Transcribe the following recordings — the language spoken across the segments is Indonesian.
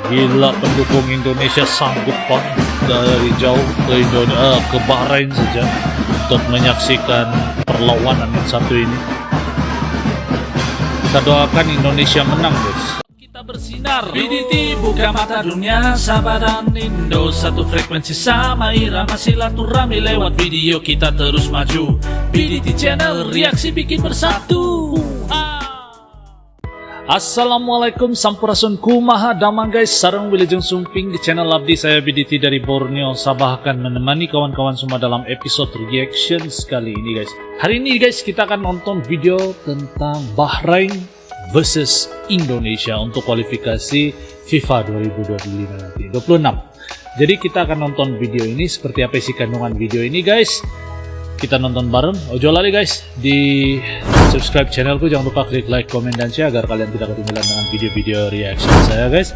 Gila, pendukung Indonesia sanggup Pak dari jauh ke Bahrain saja untuk menyaksikan perlawanan yang satu ini. Kita doakan Indonesia menang, guys. Kita bersinar. BDT buka mata dunia, Sabah dan Indo satu frekuensi sama irama silaturahmi lewat video kita terus maju. BDT Channel, reaksi bikin bersatu. Assalamualaikum sampurasun kumaha damang guys, sarang wilujeng sumping di channel abdi saya BDT dari Borneo Sabah akan menemani kawan-kawan semua dalam episode reaction sekali ini guys. Hari ini guys kita akan nonton video tentang Bahrain versus Indonesia untuk kualifikasi FIFA 2025 nanti 26. Jadi kita akan nonton video ini, seperti apa isi kandungan video ini guys. Kita nonton bareng. Ojo lali guys, di subscribe channelku, jangan lupa klik like, komen, dan share agar kalian tidak ketinggalan dengan video-video reaction saya guys.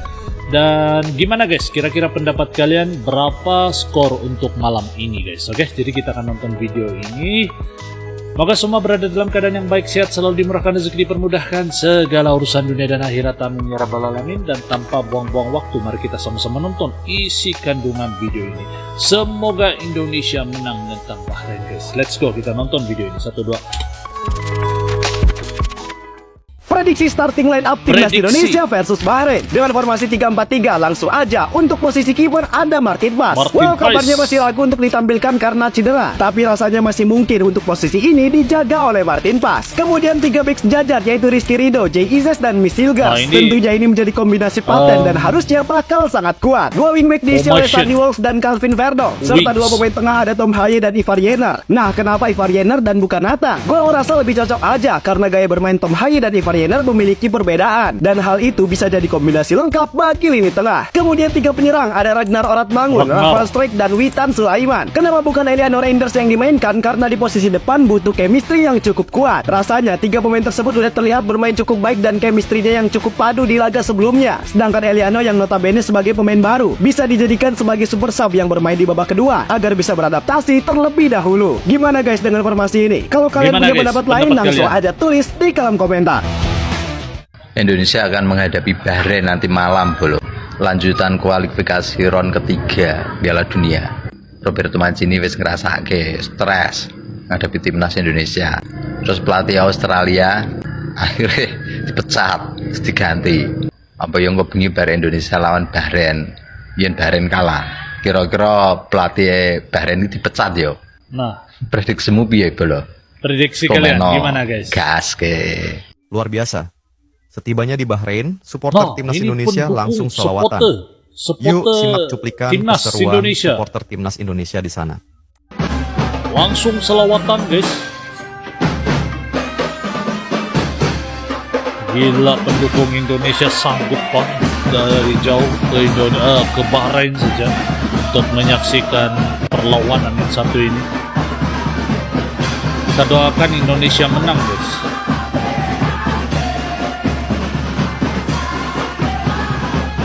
Dan gimana guys, kira-kira pendapat kalian berapa skor untuk malam ini guys? Oke, jadi kita akan nonton video ini. Moga semua berada dalam keadaan yang baik, sehat, selalu dimurahkan rezeki, dipermudahkan segala urusan dunia dan akhirat, amin ya rabbal alamin. Dan tanpa buang-buang waktu, mari kita sama-sama nonton isi kandungan video ini. Semoga Indonesia menang tentang Bahrain guys. Let's go, kita nonton video ini. 1, 2. Prediksi starting line up timnas Indonesia versus Bahrain dengan formasi 3-4-3. Langsung aja untuk posisi kiper ada Martin Paes. Kabarnya masih ragu untuk ditampilkan karena cedera, tapi rasanya masih mungkin untuk posisi ini dijaga oleh Martin Paes. Kemudian 3 backs jajar yaitu Rizky Ridho, Jay Izzes, dan Misilgas. Tentunya ini menjadi kombinasi paten dan harusnya bakal sangat kuat. 2 wingback diisi oleh Sunny Wolf dan Calvin Verdong, serta 2 pemain tengah ada Tom Haye dan Ivar Yener. Nah, kenapa Ivar Yener dan bukan Nathan? Gue rasa lebih cocok aja karena gaya bermain Tom Haye dan Ivar Yener memiliki perbedaan, dan hal itu bisa jadi kombinasi lengkap bagi lini tengah. Kemudian 3 penyerang ada Ragnar Oratmangun, Rafael Struijk, dan Witan Sulaiman. Kenapa bukan Eliano Reinders yang dimainkan? Karena di posisi depan butuh chemistry yang cukup kuat. Rasanya 3 pemain tersebut sudah terlihat bermain cukup baik dan chemistry-nya yang cukup padu di laga sebelumnya. Sedangkan Eliano yang notabene sebagai pemain baru bisa dijadikan sebagai super sub yang bermain di babak kedua agar bisa beradaptasi terlebih dahulu. Gimana guys dengan formasi ini? Kalau kalian punya pendapat lain, langsung aja tulis di kolom komentar. Indonesia akan menghadapi Bahrain nanti malam bolo. Lanjutan kualifikasi ron ketiga Piala Dunia. Roberto Mancini wis ngrasake stres menghadapi timnas Indonesia. Terus pelatih Australia akhirnya dipecat, diganti. Apa yang kebengi bare Indonesia lawan Bahrain, yen Bahrain kalah. Kira-kira pelatih Bahrain ini dipecat yo. Nah, prediksimu piye bolo? Prediksi kalian gimana guys? Gas ke. Luar biasa. Setibanya di Bahrain, supporter timnas Indonesia langsung selawatan. Yuk simak cuplikan keseruan supporter timnas Indonesia di sana. Langsung selawatan guys. Gila, pendukung Indonesia sanggup Pak dari jauh ke Bahrain saja untuk menyaksikan perlawanan yang satu ini. Kita doakan Indonesia menang guys.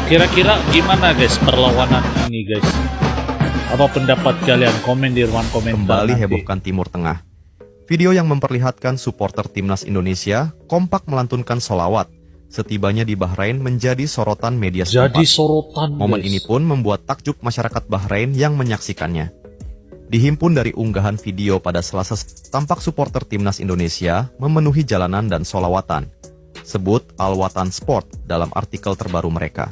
Kira-kira gimana guys perlawanan ini guys? Apa pendapat kalian? Komen di ruang komentar. Kembali hebohkan Timur Tengah. Video yang memperlihatkan supporter timnas Indonesia kompak melantunkan sholawat setibanya di Bahrain menjadi sorotan media setempat. Jadi sorotan Momen guys. ini pun membuat takjub masyarakat Bahrain yang menyaksikannya. Dihimpun dari unggahan video pada Selasa, tampak supporter timnas Indonesia memenuhi jalanan dan sholawatan. Sebut Al Watan Sport dalam artikel terbaru mereka.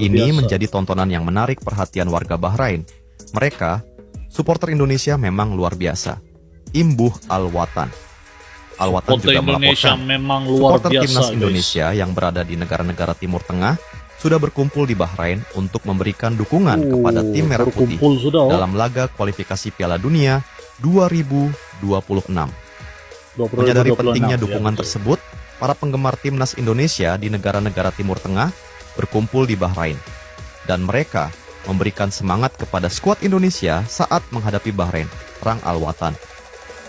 Ini menjadi tontonan yang menarik perhatian warga Bahrain. Mereka, supporter Indonesia memang luar biasa. Imbuh Al Watan. Al Watan juga melaporkan supporter timnas Indonesia yang berada di negara-negara Timur Tengah sudah berkumpul di Bahrain untuk memberikan dukungan kepada tim Merah Putih dalam laga kualifikasi Piala Dunia 2026. Menyadari pentingnya dukungan tersebut, para penggemar timnas Indonesia di negara-negara Timur Tengah berkumpul di Bahrain, dan mereka memberikan semangat kepada skuad Indonesia saat menghadapi Bahrain, terang Al Watan.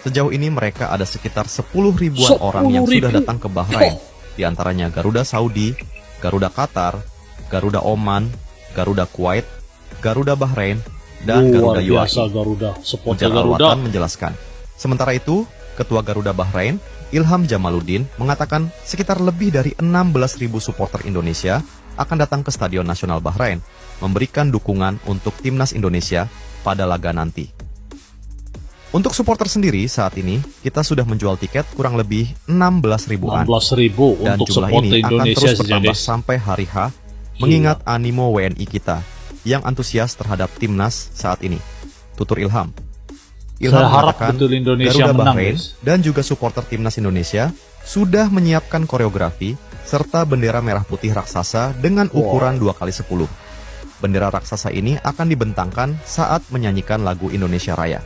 Sejauh ini mereka ada sekitar 10.000 orang yang sudah datang ke Bahrain, diantaranya Garuda Saudi, Garuda Qatar, Garuda Oman, Garuda Kuwait, Garuda Bahrain, dan Garuda UAE. Ujar Al Watan menjelaskan. Sementara itu, Ketua Garuda Bahrain, Ilham Jamaluddin, mengatakan sekitar lebih dari 16.000 supporter Indonesia akan datang ke Stadion Nasional Bahrain, memberikan dukungan untuk timnas Indonesia pada laga nanti. Untuk supporter sendiri saat ini, kita sudah menjual tiket kurang lebih 16 ribuan. 16.000 Dan untuk jumlah supporter ini akan Indonesia terus saja, bertambah guys. sampai hari H, mengingat animo WNI kita yang antusias terhadap timnas saat ini. Tutur Ilham. Saya harap mengatakan betul Indonesia Garuda menang, Bahrain guys. dan juga supporter timnas Indonesia sudah menyiapkan koreografi serta bendera merah putih raksasa dengan ukuran 2x10. Bendera raksasa ini akan dibentangkan saat menyanyikan lagu Indonesia Raya.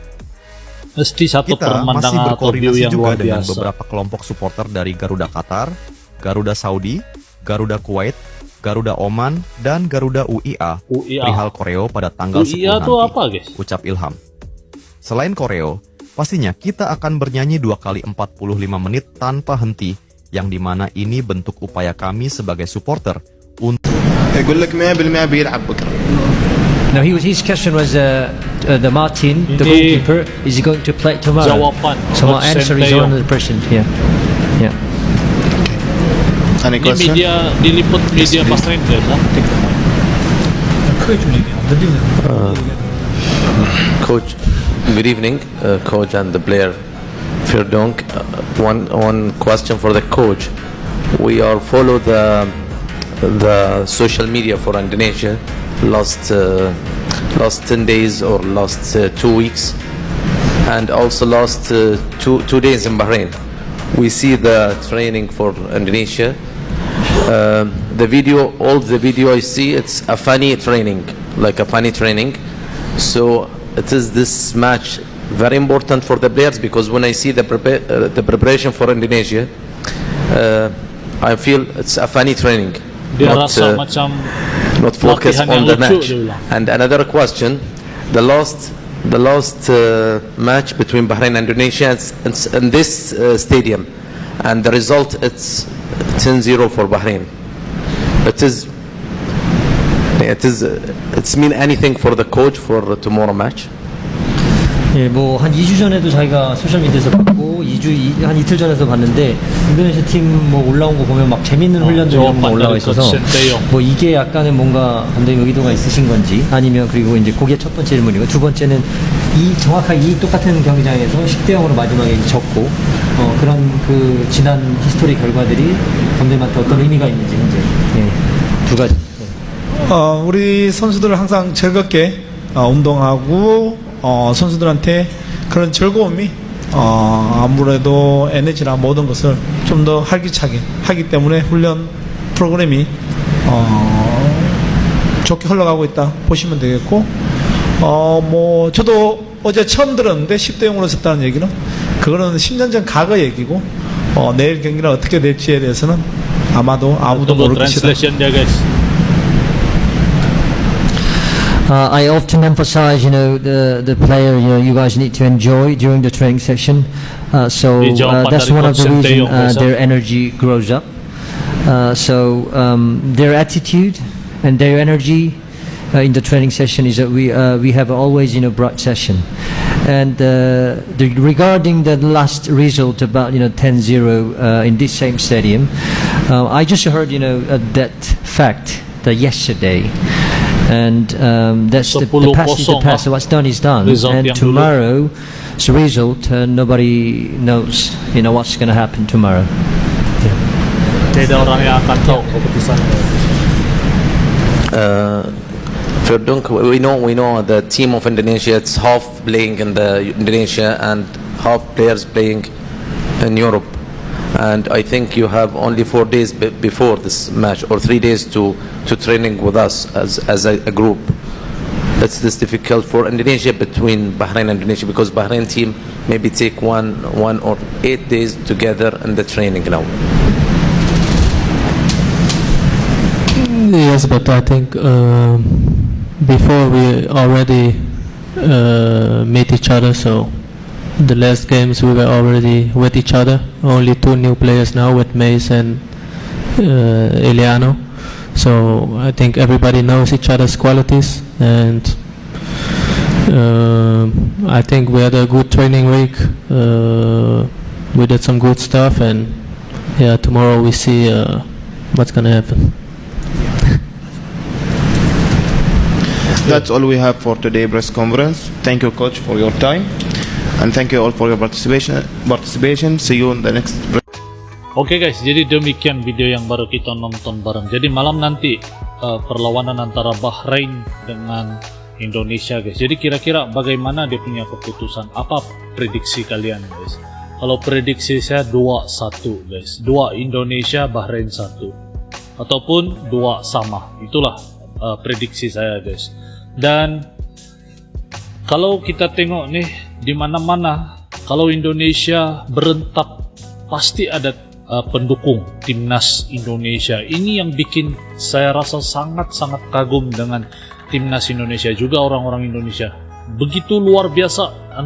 Mesti satu Kita masih pemandangan atau view berkoordinasi yang juga luar dengan biasa. beberapa kelompok supporter dari Garuda Qatar, Garuda Saudi, Garuda Kuwait, Garuda Oman, dan Garuda UIA perihal koreo pada tanggal 10 UIA nanti, itu apa, guys? ucap Ilham. Selain koreo, pastinya kita akan bernyanyi 2 kali 45 menit tanpa henti, yang dimana ini bentuk upaya kami sebagai supporter untuk يقول لك 100% بيلعب بكره. No, his question was the Martin, the Ini goalkeeper, is he going to play tomorrow? Jawapan So my Coach answer is Sinteyong. 100%. Yeah, yeah. Any Ini question? media diliput media Bahrain, guys. Coach, good evening, coach and the player Firdonk. One question for the coach. We are follow the social media for Indonesia last 10 days or last 2 weeks, and also last two days in Bahrain. We see the training for Indonesia. The video, all the video I see, it's a funny training, like a funny training. So it is this match very important for the players, because when I see the preparation for Indonesia, I feel it's a funny training, Dia rasa macam not focus latihan on yang the lucu, match. dia bilang. And another question, the last match between Bahrain and Indonesia, it's in this stadium, and the result, it's 10-0 for Bahrain. It's mean anything for the coach for tomorrow match? 예, 뭐 한 2주 전에도 자기가 소셜 미디어에서 봤고 한 이틀 전에도 봤는데 인도네시아 팀 뭐 올라온 거 보면 막 재밌는 훈련들 이런 거 올라와 있어서 뭐 이게 약간의 뭔가 감독님 의도가 있으신 건지, 아니면, 그리고 이제 그게 첫 번째 질문이고, 두 번째는 정확하게 이 똑같은 경기장에서 10대 0으로 마지막에 졌고 그런 그 지난 히스토리 결과들이 감독님한테 어떤 의미가 있는지 현재 두 가지. 우리 선수들은 항상 즐겁게 운동하고 선수들한테 그런 즐거움이 아무래도 에너지나 모든 것을 좀 더 활기차게 하기 때문에 훈련 프로그램이 좋게 흘러가고 있다 보시면 되겠고, 뭐 저도 어제 처음 들었는데 10대 0으로 졌다는 얘기는, 그거는 10년 전 과거 얘기고, 내일 경기는 어떻게 될지에 대해서는 아마도 아무도 모를 것이다. Translation dia, guys. I often emphasize, the player, you guys need to enjoy during the training session. So that's one of the reasons their energy grows up. So their attitude and their energy in the training session is that we have always, bright session. And regarding the last result about 10-0 in this same stadium, I just heard that fact that yesterday. And that's the past is the past. So what's done is done. And tomorrow's result, nobody knows, what's going to happen tomorrow. Tidak orang yang akan tahu keputusan. Firdonk, we know the team of Indonesia, it's half playing in the Indonesia and half players playing in Europe. And I think you have only 4 days before this match, or 3 days to training with us as a group. It's this difficult for Indonesia between Bahrain and Indonesia, because Bahrain team maybe take one or 8 days together in the training now. Yes, but I think before we already met each other, so the last games we were already with each other. Only 2 new players now with Mace and Eliano. So I think everybody knows each other's qualities, and I think we had a good training week. We did some good stuff, and tomorrow we see what's gonna happen. That's all we have for today press conference. Thank you, coach, for your time, and thank you all for your participation. See you in the next. Oke guys, jadi demikian video yang baru kita nonton bareng. Jadi malam nanti perlawanan antara Bahrain dengan Indonesia guys. Jadi kira-kira bagaimana dia punya keputusan? Apa prediksi kalian guys? Kalau prediksi saya 2-1 guys. 2 Indonesia, Bahrain 1. Ataupun 2 sama. Itulah prediksi saya guys. Dan kalau kita tengok nih di mana-mana, kalau Indonesia berentak pasti ada pendukung timnas Indonesia. Ini yang bikin saya rasa sangat-sangat kagum dengan timnas Indonesia, juga orang-orang Indonesia. Begitu luar biasa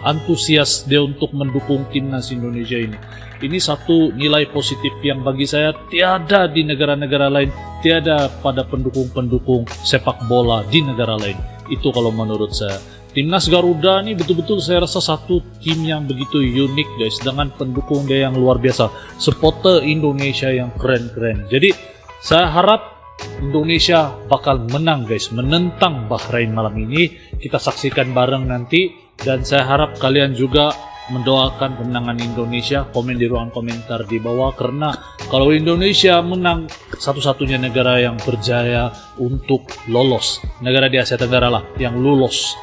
antusias dia untuk mendukung timnas Indonesia ini. Ini satu nilai positif yang bagi saya tiada di negara-negara lain, tiada pada pendukung-pendukung sepak bola di negara lain. Itu kalau menurut saya. Timnas Garuda ini betul-betul saya rasa satu tim yang begitu unik guys, dengan pendukung dia yang luar biasa, supporter Indonesia yang keren-keren. Jadi saya harap Indonesia bakal menang guys, menentang Bahrain malam ini. Kita saksikan bareng nanti, dan saya harap kalian juga mendoakan kemenangan Indonesia. Komen di ruang komentar di bawah, karena kalau Indonesia menang, satu-satunya negara yang berjaya untuk lolos, negara di Asia Tenggara lah yang lolos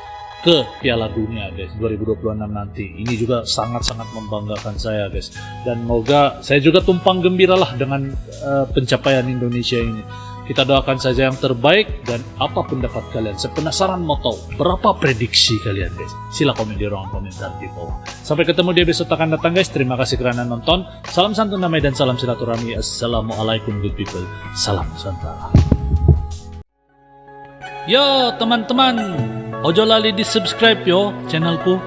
ke Piala Dunia guys 2026 nanti. Ini juga sangat-sangat membanggakan saya guys, dan semoga saya juga tumpang gembira lah dengan pencapaian Indonesia ini. Kita doakan saja yang terbaik. Dan apa pendapat kalian? Saya penasaran mau tahu berapa prediksi kalian guys. Sila komen di ruang komentar di bawah. Sampai ketemu di episode akan datang guys. Terima kasih karena nonton. Salam santun, damai, dan salam silaturahmi. Assalamualaikum good people. Salam Nusantara. Yo teman-teman, ojo lali di subscribe yo channelku.